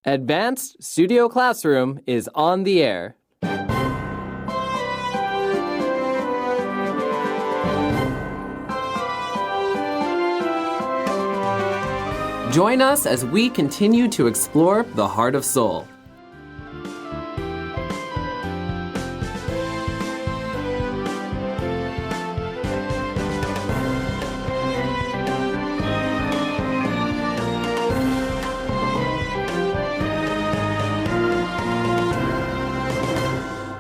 Advanced Studio Classroom is on the air. Join us as we continue to explore the heart of Seoul.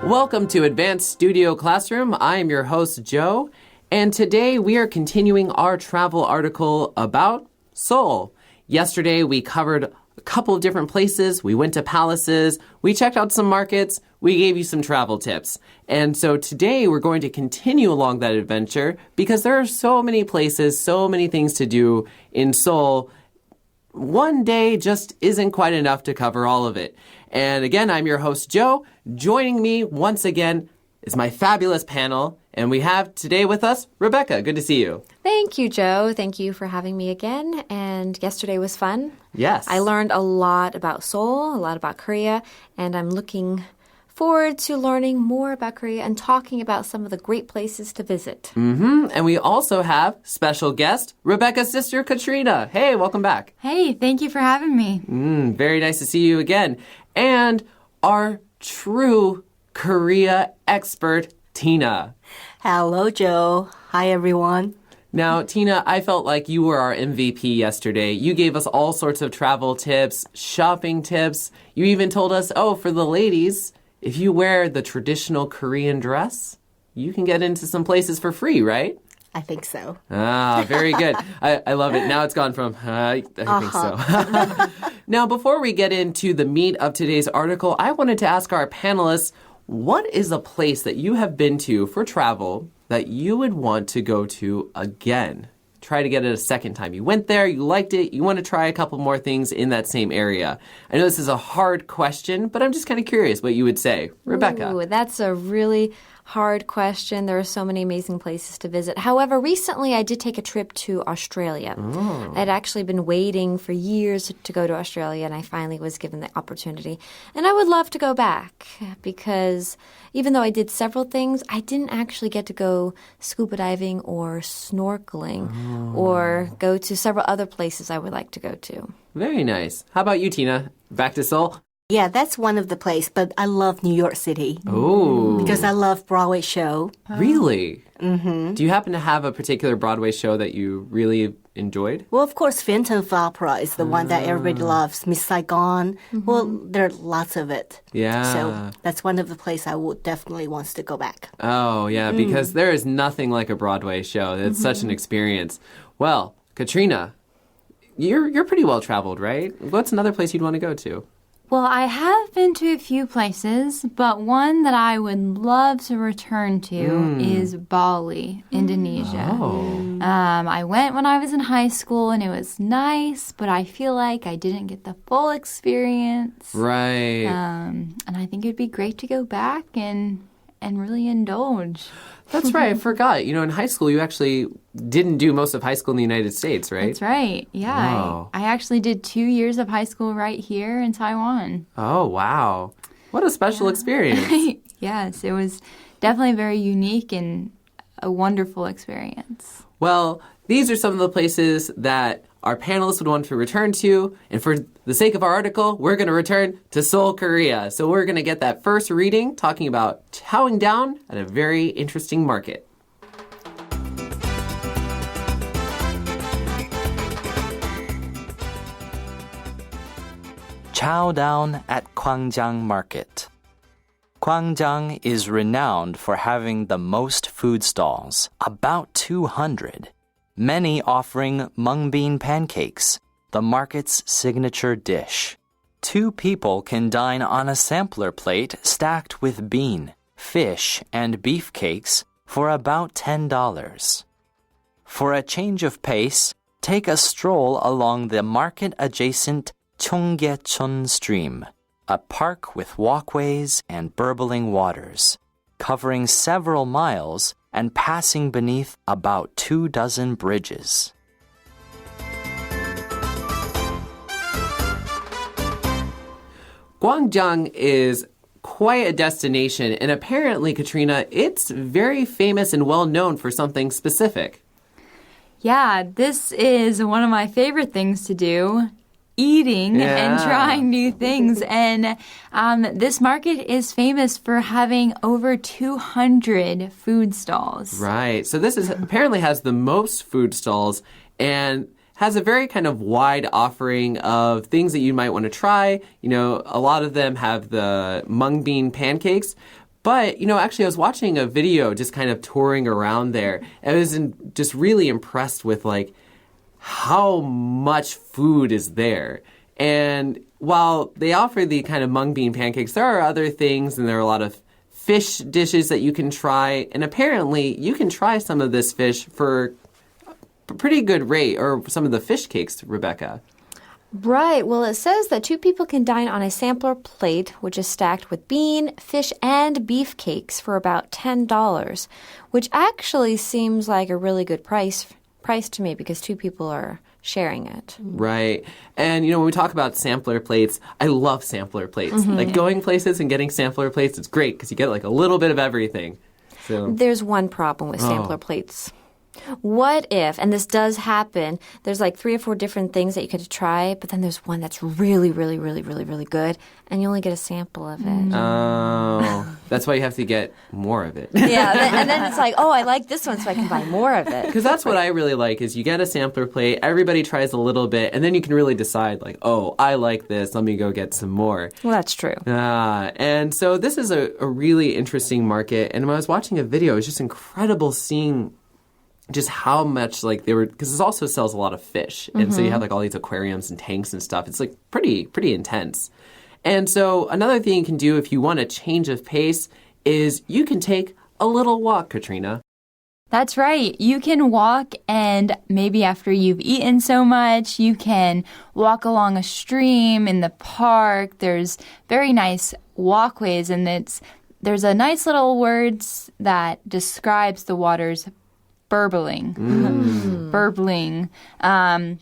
Welcome to Advanced Studio Classroom. I am your host, Joe, and today we are continuing our travel article about Seoul. Yesterday, we covered a couple of different places. We went to palaces. We checked out some markets. We gave you some travel tips. And so today, we're going to continue along that adventure because there are so many places, so many things to do in Seoul. One day just isn't quite enough to cover all of it. And again, I'm your host, Joe. Joining me once again is my fabulous panel. And we have today with us, Rebecca. Good to see you. Thank you, Joe. Thank you for having me again. And yesterday was fun. Yes. I learned a lot about Seoul, a lot about Korea, and I'm looking forward to learning more about Korea and talking about some of the great places to visit. And we also have special guest, Rebecca's sister, Katrina. Hey, welcome back. Hey, thank you for having me. Very nice to see you again. And our true Korea expert, Tina. Hello, Joe. Hi, everyone. Now, Tina, I felt like you were our MVP yesterday. You gave us all sorts of travel tips, shopping tips. You even told us, for the ladies, if you wear the traditional Korean dress, you can get into some places for free, right? I think so. Ah, very good. I love it. Now it's gone from, I think so. Now, before we get into the meat of today's article, I wanted to ask our panelists, what is a place that you have been to for travel that you would want to go to again? Try to get it a second time. You went there, you liked it, you want to try a couple more things in that same area. I know this is a hard question, but I'm just kind of curious what you would say. Rebecca. Ooh, that's a really hard question. There are so many amazing places to visit. However, recently I did take a trip to Australia. I'd actually been waiting for years to go to Australia, and I finally was given the opportunity. And I would love to go back because even though I did several things, I didn't actually get to go scuba diving or snorkeling or go to several other places I would like to go to. Very nice. How about you, Tina? Back to Seoul? Yeah, that's one of the places, but I love New York City. Oh. Because I love Broadway show. Really? Mm-hmm. Do you happen to have a particular Broadway show that you really enjoyed? Well, of course, Phantom of the Opera is the one that everybody loves. Miss Saigon. Well, there are lots of it. Yeah. So that's one of the places I would definitely want to go back. Oh, yeah, because there is nothing like a Broadway show. It's such an experience. Well, Katrina, you're pretty well traveled, right? What's another place you'd want to go to? Well, I have been to a few places, but one that I would love to return to is Bali, Indonesia. Oh. I went when I was in high school, and it was nice, but I feel like I didn't get the full experience. Right. And I think it'd be great to go back and really indulge. That's right. I forgot. You know, in high school, you actually didn't do most of high school in the United States, right? That's right. Yeah. Wow. I actually did 2 years of high school right here in Taiwan. Oh, wow. What a special experience. Yes, it was definitely very unique and a wonderful experience. Well, these are some of the places that our panelists would want to return to. And for the sake of our article, we're going to return to Seoul, Korea. So we're going to get that first reading talking about chowing down at a very interesting market. Chow down at Gwangjang Market. Gwangjang is renowned for having the most food stalls, about 200. Many offering mung bean pancakes, the market's signature dish. 2 people can dine on a sampler plate stacked with bean, fish, and beef cakes for about $10. For a change of pace, take a stroll along the market-adjacent Cheonggyecheon Stream, a park with walkways and burbling waters, covering several miles and passing beneath about 24 bridges. Gwangjang is quite a destination, and apparently, Katrina, it's very famous and well known for something specific. Yeah, this is one of my favorite things to do. Eating and trying new things. And this market is famous for having over 200 food stalls. Right. So this is apparently has the most food stalls and has a very kind of wide offering of things that you might want to try. You know, a lot of them have the mung bean pancakes. But, you know, actually I was watching a video just kind of touring around there. And I was just really impressed with, like, how much food is there. And while they offer the kind of mung bean pancakes, there are other things, and there are a lot of fish dishes that you can try. And apparently, you can try some of this fish for a pretty good rate, or some of the fish cakes, Rebecca. Right. Well, it says that 2 people can dine on a sampler plate, which is stacked with bean, fish, and beef cakes for about $10, which actually seems like a really good price to me because 2 people are sharing it. Right. And, you know, when we talk about sampler plates, I love sampler plates. Like going places and getting sampler plates, it's great because you get like a little bit of everything. So There's one problem with sampler plates. What if, and this does happen, there's like 3 or 4 different things that you could try, but then there's one that's really, really, really, really, really good, and you only get a sample of it. Oh, that's why you have to get more of it. Yeah, and then it's like, oh, I like this one, so I can buy more of it. Because that's what I really like is you get a sampler plate, everybody tries a little bit, and then you can really decide like, oh, I like this, let me go get some more. Well, that's true. And so this is a really interesting market, and when I was watching a video, it was just incredible seeing just how much like they were, because it also sells a lot of fish, and so you have like all these aquariums and tanks and stuff. It's like pretty intense. And so another thing you can do if you want a change of pace is you can take a little walk, Katrina. That's right. You can walk, and maybe after you've eaten so much, you can walk along a stream in the park. There's very nice walkways, and there's a nice little words that describes the water's burbling. Burbling. And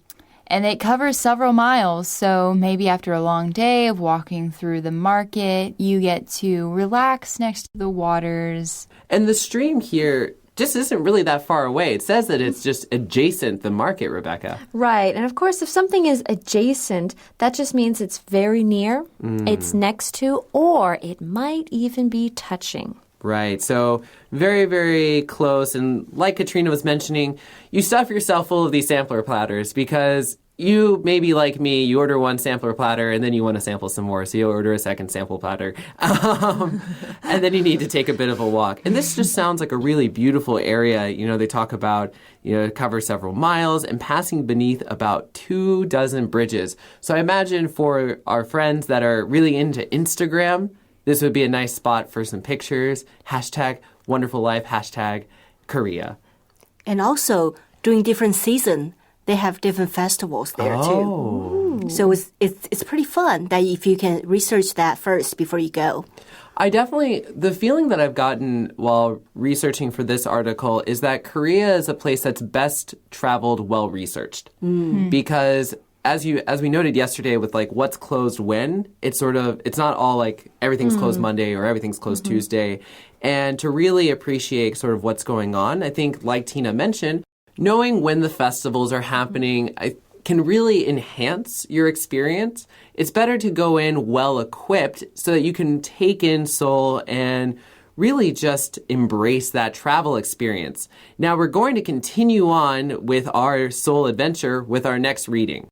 it covers several miles, so maybe after a long day of walking through the market, you get to relax next to the waters. And the stream here just isn't really that far away. It says that it's just adjacent the market, Rebecca. Right. And of course, if something is adjacent, that just means it's very near, it's next to, or it might even be touching. Right. So very, very close. And like Katrina was mentioning, you stuff yourself full of these sampler platters because you, maybe like me, you order one sampler platter and then you want to sample some more. So you order a second sample platter. And then you need to take a bit of a walk. And this just sounds like a really beautiful area. You know, they talk about, you know, cover several miles and passing beneath about 24 bridges. So I imagine for our friends that are really into Instagram, this would be a nice spot for some pictures. #WonderfulLife, #Korea. And also, during different season, they have different festivals there too. So it's pretty fun that if you can research that first before you go. The feeling that I've gotten while researching for this article is that Korea is a place that's best traveled, well-researched. Because as we noted yesterday with like what's closed when, it's not all like everything's closed Monday or everything's closed Tuesday. And to really appreciate sort of what's going on, I think like Tina mentioned, knowing when the festivals are happening can really enhance your experience. It's better to go in well equipped so that you can take in Seoul and really just embrace that travel experience. Now we're going to continue on with our Seoul adventure with our next reading.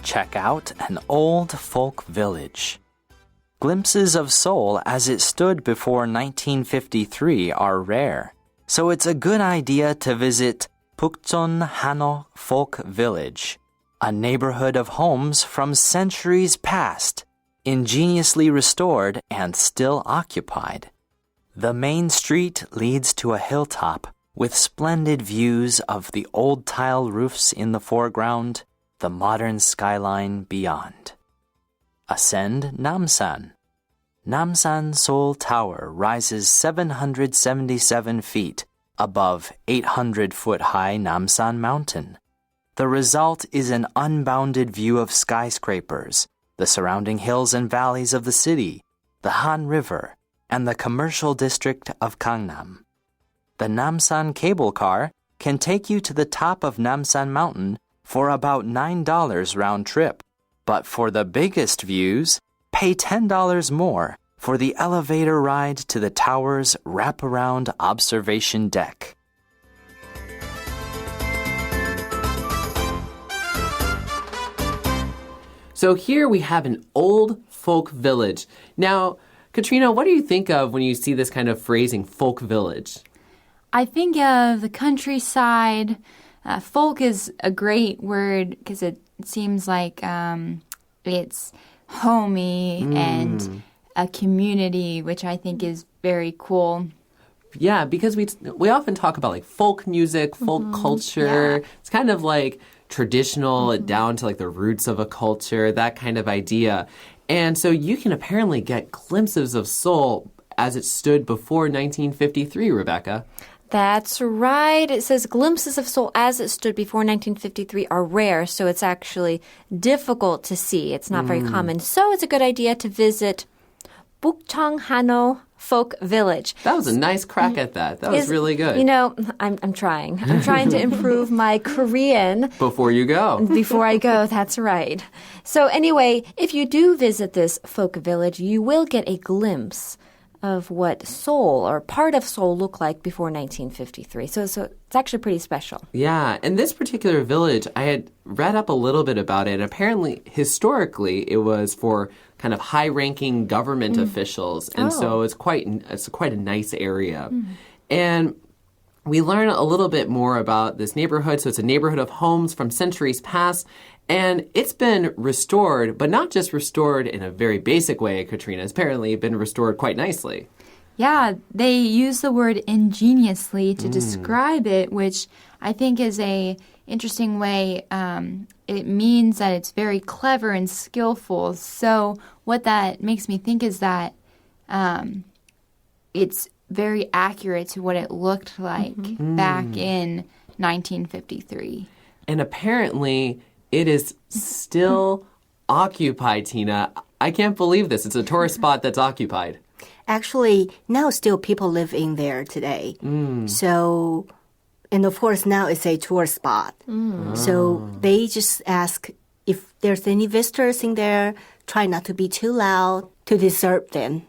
Check out an old folk village. Glimpses of Seoul as it stood before 1953 are rare, so it's a good idea to visit Bukchon Hano Folk Village, a neighborhood of homes from centuries past, ingeniously restored and still occupied. The main street leads to a hilltop with splendid views of the old tile roofs in the foreground, the modern skyline beyond. Ascend Namsan. Namsan Seoul Tower rises 777 feet above 800-foot-high Namsan Mountain. The result is an unbounded view of skyscrapers, the surrounding hills and valleys of the city, the Han River, and the commercial district of Gangnam. The Namsan cable car can take you to the top of Namsan Mountain for about $9 round trip. But for the biggest views, pay $10 more for the elevator ride to the tower's wraparound observation deck. So here we have an old folk village. Now, Katrina, what do you think of when you see this kind of phrasing, folk village? I think of the countryside. Folk is a great word because it seems like it's homey and a community, which I think is very cool. Yeah, because we often talk about like folk music, folk culture. Yeah. It's kind of like traditional down to like the roots of a culture, that kind of idea. And so you can apparently get glimpses of Seoul as it stood before 1953, Rebecca. That's right. It says glimpses of Seoul as it stood before 1953 are rare, so it's actually difficult to see. It's not very common. So it's a good idea to visit Bukchang-Hano Folk Village. That was a nice crack at that. That was really good. You know, I'm trying. I'm trying to improve my Korean. Before you go. Before I go, that's right. So anyway, if you do visit this folk village, you will get a glimpse of what Seoul or part of Seoul looked like before 1953. So it's actually pretty special. Yeah, and this particular village, I had read up a little bit about it. Apparently, historically, it was for kind of high-ranking government officials, and so it's quite a nice area. And we learn a little bit more about this neighborhood. So it's a neighborhood of homes from centuries past, and it's been restored, but not just restored in a very basic way, Katrina. It's apparently been restored quite nicely. Yeah, they use the word ingeniously to describe it, which I think is a interesting way. It means that it's very clever and skillful. So what that makes me think is that it's very accurate to what it looked like back in 1953. And apparently, it is still occupied, Tina. I can't believe this. It's a tourist spot that's occupied. Actually, now still people live in there today. So, and of course now it's a tourist spot. So they just ask if there's any visitors in there, try not to be too loud to disturb them.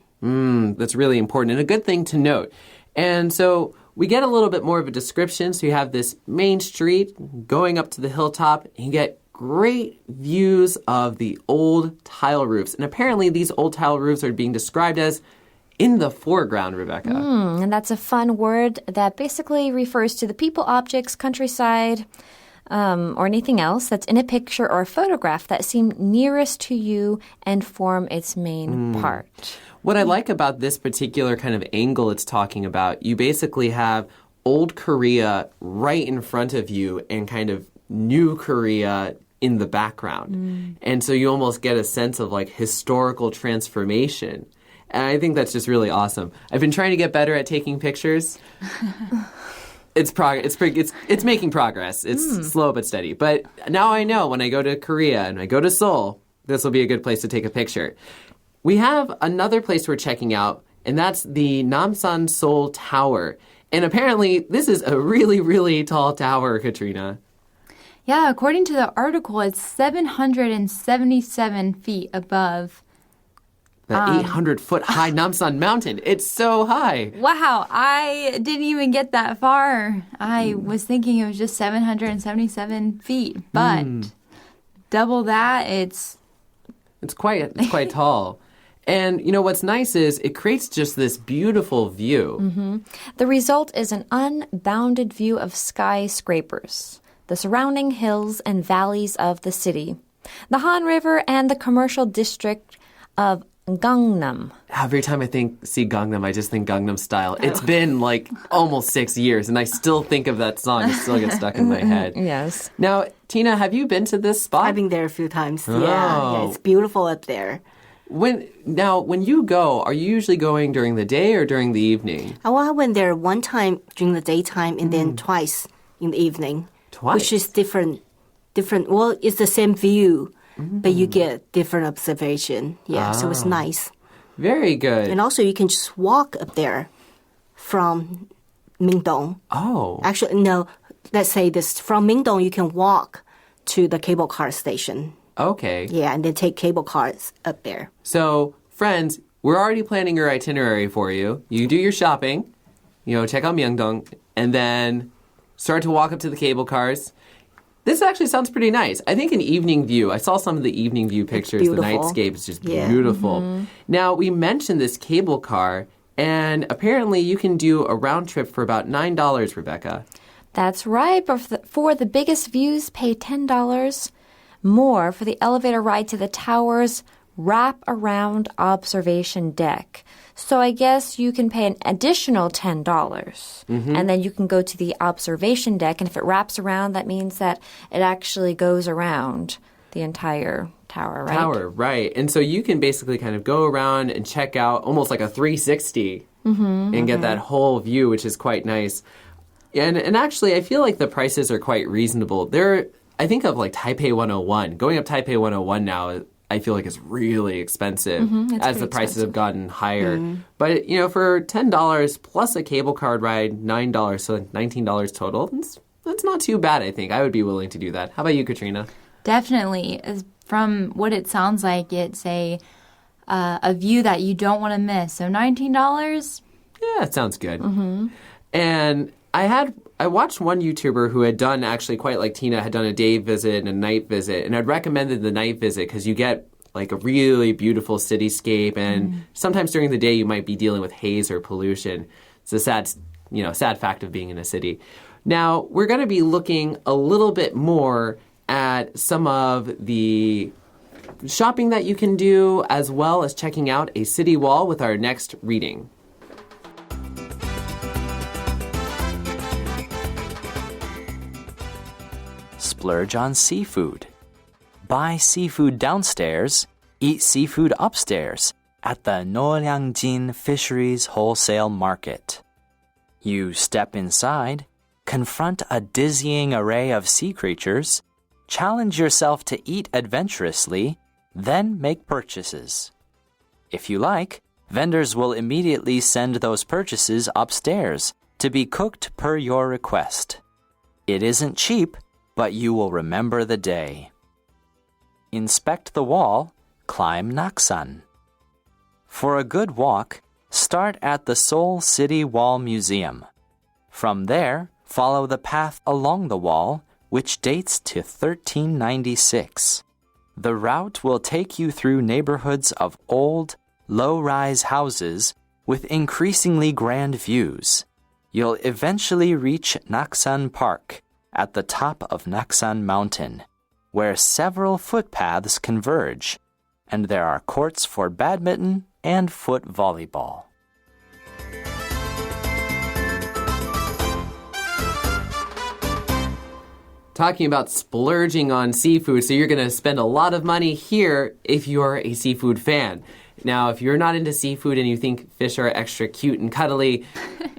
That's really important and a good thing to note. And so we get a little bit more of a description. So you have this main street going up to the hilltop, and you get great views of the old tile roofs. And apparently these old tile roofs are being described as in the foreground, Rebecca. And that's a fun word that basically refers to the people, objects, countryside, or anything else that's in a picture or a photograph that seem nearest to you and form its main part. What I like about this particular kind of angle it's talking about, you basically have old Korea right in front of you and kind of new Korea in the background. And so you almost get a sense of like historical transformation. And I think that's just really awesome. I've been trying to get better at taking pictures. It's making progress. It's slow but steady. But now I know when I go to Korea and I go to Seoul, this will be a good place to take a picture. We have another place we're checking out, and that's the Namsan Seoul Tower. And apparently, this is a really, really tall tower, Katrina. Yeah, according to the article, it's 777 feet above The 800-foot high Namsan Mountain. It's so high. Wow, I didn't even get that far. I was thinking it was just 777 feet, but double that, it's quite tall. And, you know, what's nice is it creates just this beautiful view. The result is an unbounded view of skyscrapers, the surrounding hills and valleys of the city, the Han River, and the commercial district of Gangnam. Every time I see Gangnam, I just think Gangnam Style. It's been like almost 6 years, and I still think of that song. It still gets stuck in my head. Yes. Now, Tina, have you been to this spot? I've been there a few times. Yeah, it's beautiful up there. When you go, are you usually going during the day or during the evening? Well, I went there one time during the daytime and then twice in the evening. Twice? Which is different different. Well, it's the same view, but you get different observation. Yeah, so it's nice. Very good. And also, you can just walk up there from Mingdong. Oh. Actually, no. Let's say this from Mingdong, you can walk to the cable car station. Okay. Yeah, and then take cable cars up there. So, friends, we're already planning your itinerary for you. You do your shopping, check out Myeongdong, and then start to walk up to the cable cars. This actually sounds pretty nice. I think an evening view. I saw some of the evening view pictures. The nightscape is just beautiful. Now, we mentioned this cable car, and apparently you can do a round trip for about $9, Rebecca. That's right. But for the biggest views, pay $10 more for the elevator ride to the tower's wrap-around observation deck. So I guess you can pay an additional $10, and then you can go to the observation deck. And if it wraps around, that means that it actually goes around the entire tower, right? Tower, right. And so you can basically kind of go around and check out almost like a 360 and get that whole view, which is quite nice. And actually, I feel like the prices are quite reasonable. I think of like Taipei 101. Going up Taipei 101 now, I feel like it's really expensive as the prices have gotten higher. But, for $10 plus a cable card ride, $9, so $19 total, that's not too bad, I think. I would be willing to do that. How about you, Katrina? Definitely. From what it sounds like, it's a view that you don't want to miss. So $19? Yeah, it sounds good. And I watched one YouTuber who had done, actually quite like Tina, had done a day visit and a night visit. And I'd recommended the night visit because you get like a really beautiful cityscape. And sometimes during the day you might be dealing with haze or pollution. It's a sad fact of being in a city. Now, we're going to be looking a little bit more at some of the shopping that you can do, as well as checking out a city wall with our next reading. Splurge on seafood. Buy seafood downstairs, eat seafood upstairs at the Noryang-jin Fisheries Wholesale Market. You step inside, confront a dizzying array of sea creatures, challenge yourself to eat adventurously, then make purchases. If you like, vendors will immediately send those purchases upstairs to be cooked per your request. It isn't cheap, but you will remember the day. Inspect the wall, climb Naksan. For a good walk, start at the Seoul City Wall Museum. From there, follow the path along the wall, which dates to 1396. The route will take you through neighborhoods of old, low-rise houses with increasingly grand views. You'll eventually reach Naksan Park, at the top of Naksan Mountain, where several footpaths converge, and there are courts for badminton and foot volleyball. Talking about splurging on seafood, so you're going to spend a lot of money here if you're a seafood fan. Now, if you're not into seafood and you think fish are extra cute and cuddly,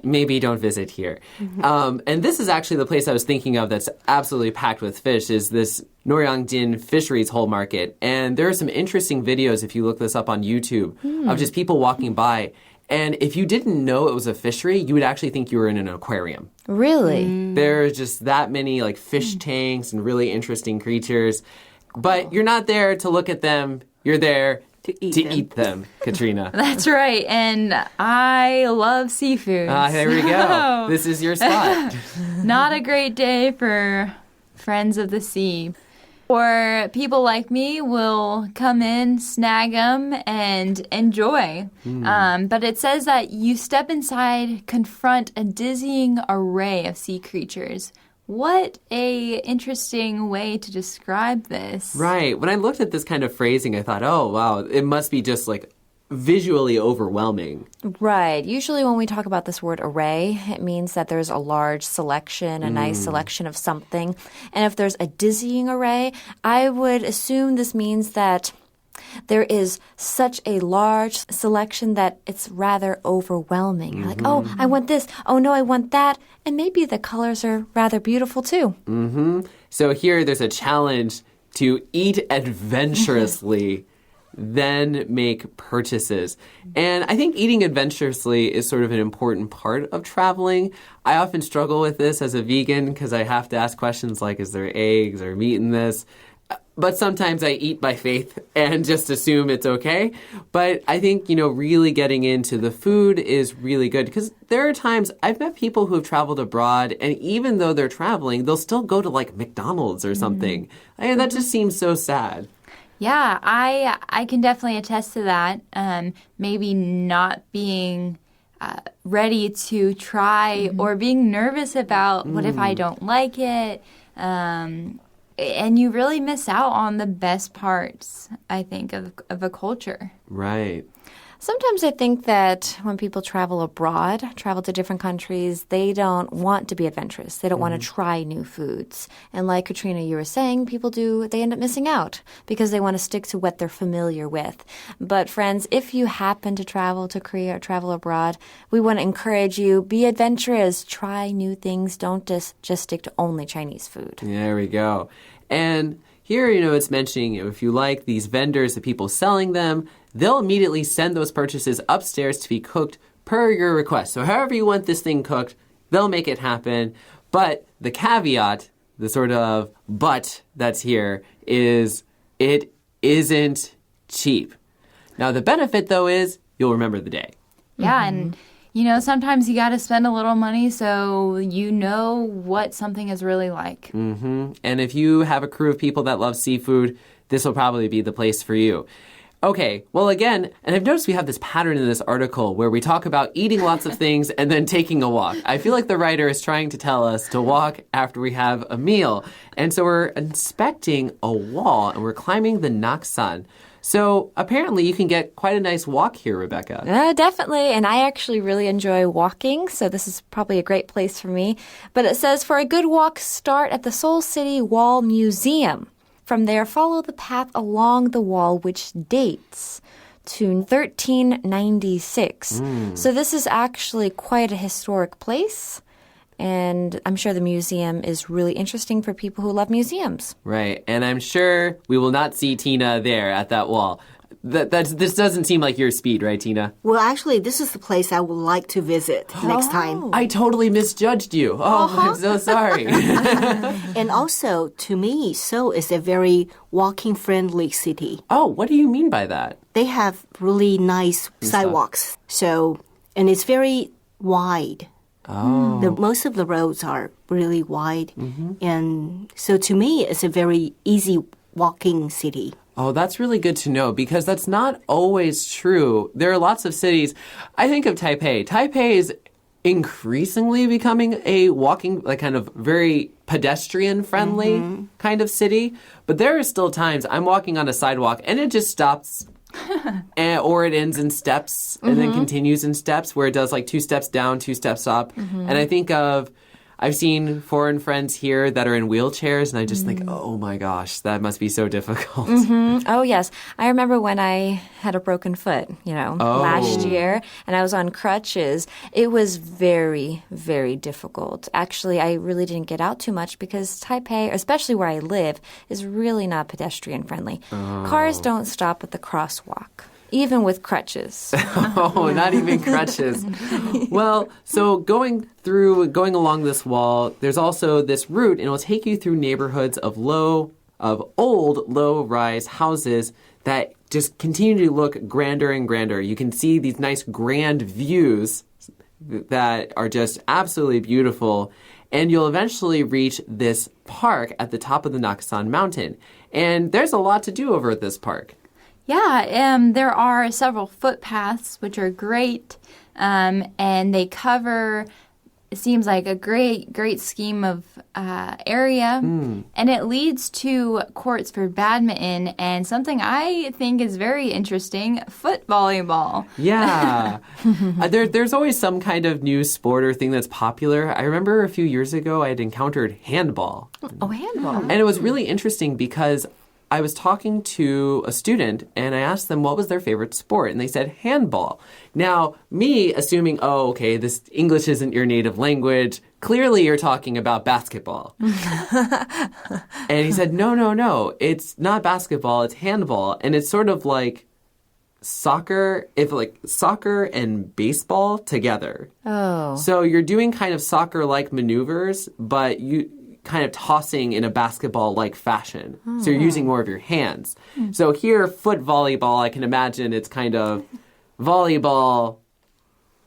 maybe don't visit here. And this is actually the place I was thinking of that's absolutely packed with fish, is this Noryang-jin Fisheries Whole Market. And there are some interesting videos, if you look this up on YouTube, of just people walking by. And if you didn't know it was a fishery, you would actually think you were in an aquarium. Really? There's just that many like fish tanks and really interesting creatures. But you're not there to look at them. You're there to eat them, Katrina. That's right. And I love seafood. There we go. This is your spot. Not a great day for friends of the sea. Or people like me will come in, snag them, and enjoy. But it says that you step inside, confront a dizzying array of sea creatures. What a interesting way to describe this. Right. When I looked at this kind of phrasing, I thought, oh, wow, it must be just like visually overwhelming. Right. Usually when we talk about this word array, it means that there's a large selection, a nice selection of something. And if there's a dizzying array, I would assume this means that there is such a large selection that it's rather overwhelming. You're like, oh, I want this. Oh, no, I want that. And maybe the colors are rather beautiful, too. So here there's a challenge to eat adventurously, then make purchases. And I think eating adventurously is sort of an important part of traveling. I often struggle with this as a vegan because I have to ask questions like, is there eggs or meat in this? But sometimes I eat by faith and just assume it's okay. But I think, really getting into the food is really good because there are times I've met people who have traveled abroad and even though they're traveling, they'll still go to like McDonald's or something. And that just seems so sad. Yeah, I can definitely attest to that. Maybe not being ready to try or being nervous about what if I don't like it. And you really miss out on the best parts, I think, of a culture. Right. Sometimes I think that when people travel abroad, travel to different countries, they don't want to be adventurous. They don't want to try new foods. And like Katrina, you were saying, they end up missing out because they want to stick to what they're familiar with. But friends, if you happen to travel to Korea or travel abroad, we want to encourage you, be adventurous, try new things. Don't just stick to only Chinese food. There we go. And here, it's mentioning if you like these vendors, the people selling them, they'll immediately send those purchases upstairs to be cooked per your request. So however you want this thing cooked, they'll make it happen. But the caveat, the sort of but that's here, is it isn't cheap. Now, the benefit, though, is you'll remember the day. Yeah, and sometimes you got to spend a little money so you know what something is really like. Mm-hmm. And if you have a crew of people that love seafood, this will probably be the place for you. Okay, well, again, and I've noticed we have this pattern in this article where we talk about eating lots of things and then taking a walk. I feel like the writer is trying to tell us to walk after we have a meal. And so we're inspecting a wall and we're climbing the Naksan. So apparently you can get quite a nice walk here, Rebecca. Definitely. And I actually really enjoy walking, so this is probably a great place for me. But it says, for a good walk, start at the Seoul City Wall Museum. From there, follow the path along the wall, which dates to 1396. So this is actually quite a historic place. And I'm sure the museum is really interesting for people who love museums. Right. And I'm sure we will not see Tina there at that wall. This doesn't seem like your speed, right, Tina? Well, actually, this is the place I would like to visit next time. I totally misjudged you. I'm so sorry. And also, to me, Seoul is a very walking-friendly city. Oh, what do you mean by that? They have really nice sidewalks. And it's very wide. Oh. Most of the roads are really wide. And so to me, it's a very easy walking city. Oh, that's really good to know because that's not always true. There are lots of cities. I think of Taipei. Taipei is increasingly becoming a walking, like kind of very pedestrian-friendly kind of city. But there are still times I'm walking on a sidewalk and it just stops. Or it ends in steps and then continues in steps where it does like 2 steps down, 2 steps up. And I think I've seen foreign friends here that are in wheelchairs and I just think, oh my gosh, that must be so difficult. Oh, yes. I remember when I had a broken foot, last year, and I was on crutches. It was very, very difficult. Actually, I really didn't get out too much because Taipei, especially where I live, is really not pedestrian friendly. Cars don't stop at the crosswalk. Even with crutches. Oh, not even crutches. Well, so going along this wall, there's also this route, and it'll take you through neighborhoods of old low-rise houses that just continue to look grander and grander. You can see these nice grand views that are just absolutely beautiful. And you'll eventually reach this park at the top of the Naksan Mountain. And there's a lot to do over at this park. Yeah, there are several footpaths, which are great, and they cover, it seems like a great scheme of area, and it leads to courts for badminton and something I think is very interesting, foot volleyball. Yeah. There's always some kind of new sport or thing that's popular. I remember a few years ago I had encountered handball. Oh, handball. And it was really interesting because I was talking to a student and I asked them what was their favorite sport, and they said handball. Now, me assuming, oh, okay, this English isn't your native language. Clearly, you're talking about basketball. And he said, no, it's not basketball, it's handball. And it's sort of like soccer and baseball together. Oh. So you're doing kind of soccer-like maneuvers, but you kind of tossing in a basketball-like fashion. So you're using more of your hands. So here, foot volleyball, I can imagine it's kind of volleyball,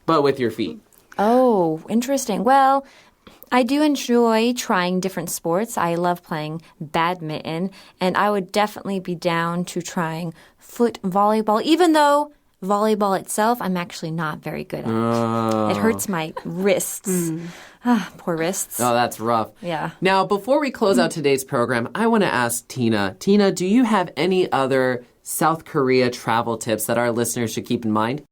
but with your feet. Oh, interesting. Well, I do enjoy trying different sports. I love playing badminton, and I would definitely be down to trying foot volleyball, even though volleyball itself, I'm actually not very good at. It hurts my wrists. Poor wrists. Oh, that's rough. Yeah. Now, before we close out today's program, I want to ask Tina. Tina, do you have any other South Korea travel tips that our listeners should keep in mind?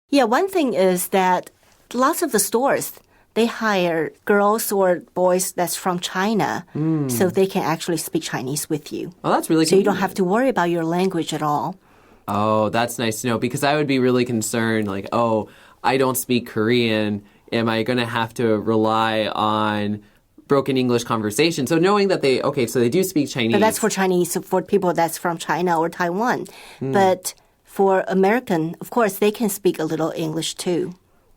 Yeah, one thing is that lots of the stores, they hire girls or boys that's from China so they can actually speak Chinese with you. Oh, that's really So you don't convenient. have to worry about your language at all. Oh, that's nice to know, because I would be really concerned, like, oh, I don't speak Korean. Am I going to have to rely on broken English conversation? So knowing that they do speak Chinese. But that's for Chinese, for people that's from China or Taiwan. But for American, of course, they can speak a little English too.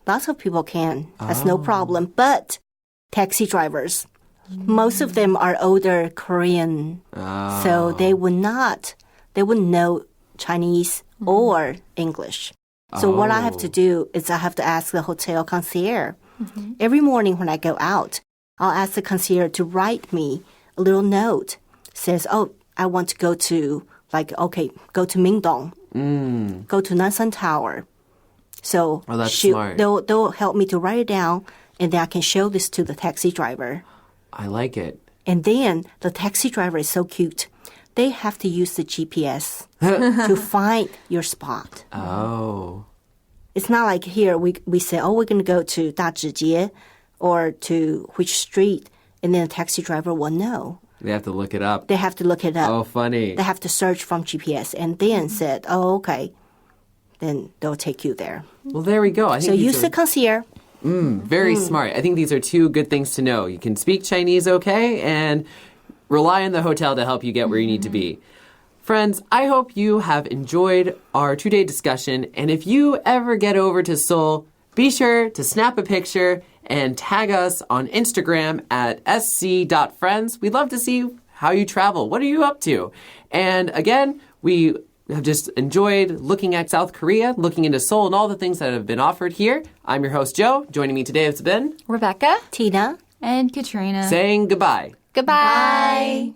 Lots of people can. That's no problem. But taxi drivers, most of them are older Korean. So they wouldn't know Chinese or English. So what I have to do is I have to ask the hotel concierge. Every morning when I go out, I'll ask the concierge to write me a little note. Says, oh, I want to go to, go to Mingdong. Go to Nansan Tower. So that's smart. They'll help me to write it down, and then I can show this to the taxi driver. I like it. And then the taxi driver is so cute. They have to use the GPS to find your spot. Oh. It's not like here we say, oh, we're going to go to Dazhijie or to which street, and then the taxi driver will know. They have to look it up. They have to look it up. Oh, funny. They have to search from GPS and then said, oh, okay. Then they'll take you there. Well, there we go. I think So these use the concierge. very smart. I think these are two good things to know. You can speak Chinese okay, and rely on the hotel to help you get where you need to be. Friends, I hope you have enjoyed our two-day discussion, and if you ever get over to Seoul, be sure to snap a picture and tag us on Instagram at sc.friends. We'd love to see how you travel. What are you up to? And again, we have just enjoyed looking at South Korea, looking into Seoul, and all the things that have been offered here. I'm your host, Joe. Joining me today has been Rebecca? Tina? And Katrina. saying goodbye. Goodbye.